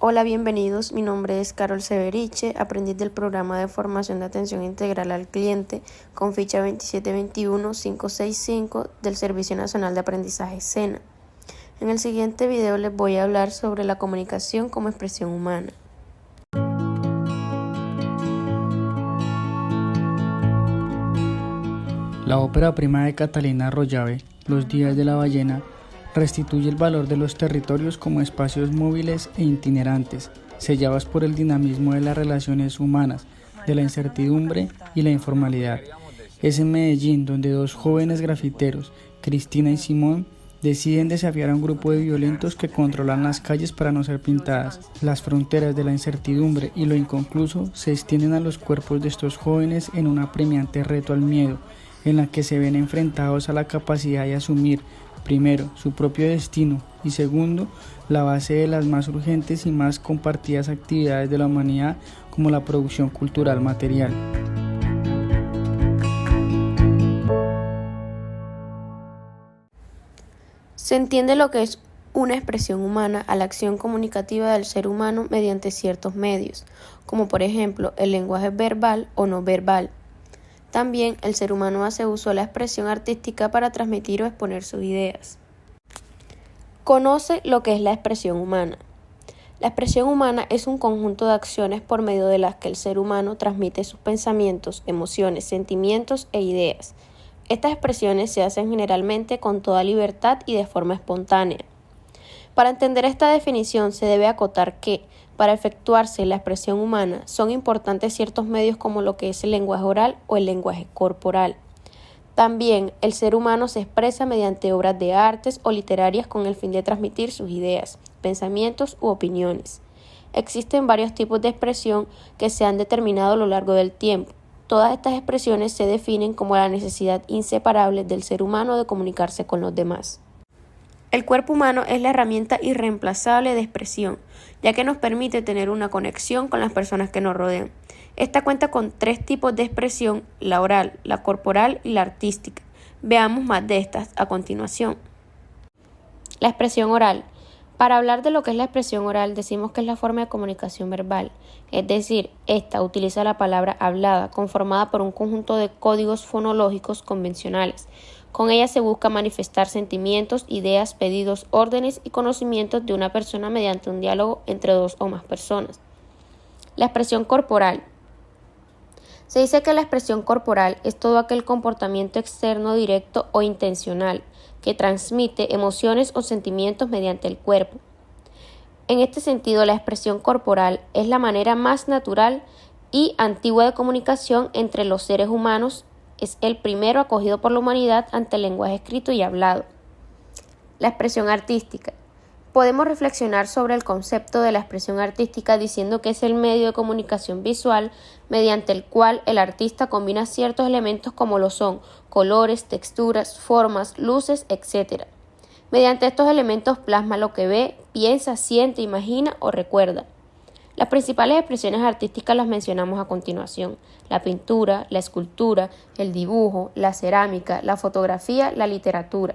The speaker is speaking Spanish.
Hola, bienvenidos. Mi nombre es Carol Severiche, aprendiz del programa de formación de atención integral al cliente con ficha 2721565 del Servicio Nacional de Aprendizaje SENA. En el siguiente video les voy a hablar sobre la comunicación como expresión humana. La ópera prima de Catalina Arroyave, Los días de la ballena, restituye el valor de los territorios como espacios móviles e itinerantes, sellados por el dinamismo de las relaciones humanas, de la incertidumbre y la informalidad. Es en Medellín donde dos jóvenes grafiteros, Cristina y Simón, deciden desafiar a un grupo de violentos que controlan las calles para no ser pintadas. Las fronteras de la incertidumbre y lo inconcluso se extienden a los cuerpos de estos jóvenes en un apremiante reto al miedo, en la que se ven enfrentados a la capacidad de asumir, primero, su propio destino y segundo, la base de las más urgentes y más compartidas actividades de la humanidad como la producción cultural material. Se entiende lo que es una expresión humana a la acción comunicativa del ser humano mediante ciertos medios, como por ejemplo el lenguaje verbal o no verbal. También el ser humano hace uso de la expresión artística para transmitir o exponer sus ideas. Conoce lo que es la expresión humana. La expresión humana es un conjunto de acciones por medio de las que el ser humano transmite sus pensamientos, emociones, sentimientos e ideas. Estas expresiones se hacen generalmente con toda libertad y de forma espontánea. Para entender esta definición se debe acotar que, para efectuarse la expresión humana, son importantes ciertos medios como lo que es el lenguaje oral o el lenguaje corporal. También el ser humano se expresa mediante obras de artes o literarias con el fin de transmitir sus ideas, pensamientos u opiniones. Existen varios tipos de expresión que se han determinado a lo largo del tiempo. Todas estas expresiones se definen como la necesidad inseparable del ser humano de comunicarse con los demás. El cuerpo humano es la herramienta irreemplazable de expresión, ya que nos permite tener una conexión con las personas que nos rodean. Esta cuenta con 3 tipos de expresión: la oral, la corporal y la artística. Veamos más de estas a continuación. La expresión oral. Para hablar de lo que es la expresión oral, decimos que es la forma de comunicación verbal, es decir, esta utiliza la palabra hablada, conformada por un conjunto de códigos fonológicos convencionales. Con ella se busca manifestar sentimientos, ideas, pedidos, órdenes y conocimientos de una persona mediante un diálogo entre dos o más personas. La expresión corporal. Se dice que la expresión corporal es todo aquel comportamiento externo directo o intencional que transmite emociones o sentimientos mediante el cuerpo. En este sentido, la expresión corporal es la manera más natural y antigua de comunicación entre los seres humanos. Es el primero acogido por la humanidad ante el lenguaje escrito y hablado. La expresión artística. Podemos reflexionar sobre el concepto de la expresión artística diciendo que es el medio de comunicación visual mediante el cual el artista combina ciertos elementos como lo son colores, texturas, formas, luces, etc. Mediante estos elementos plasma lo que ve, piensa, siente, imagina o recuerda. Las principales expresiones artísticas las mencionamos a continuación: la pintura, la escultura, el dibujo, la cerámica, la fotografía, la literatura.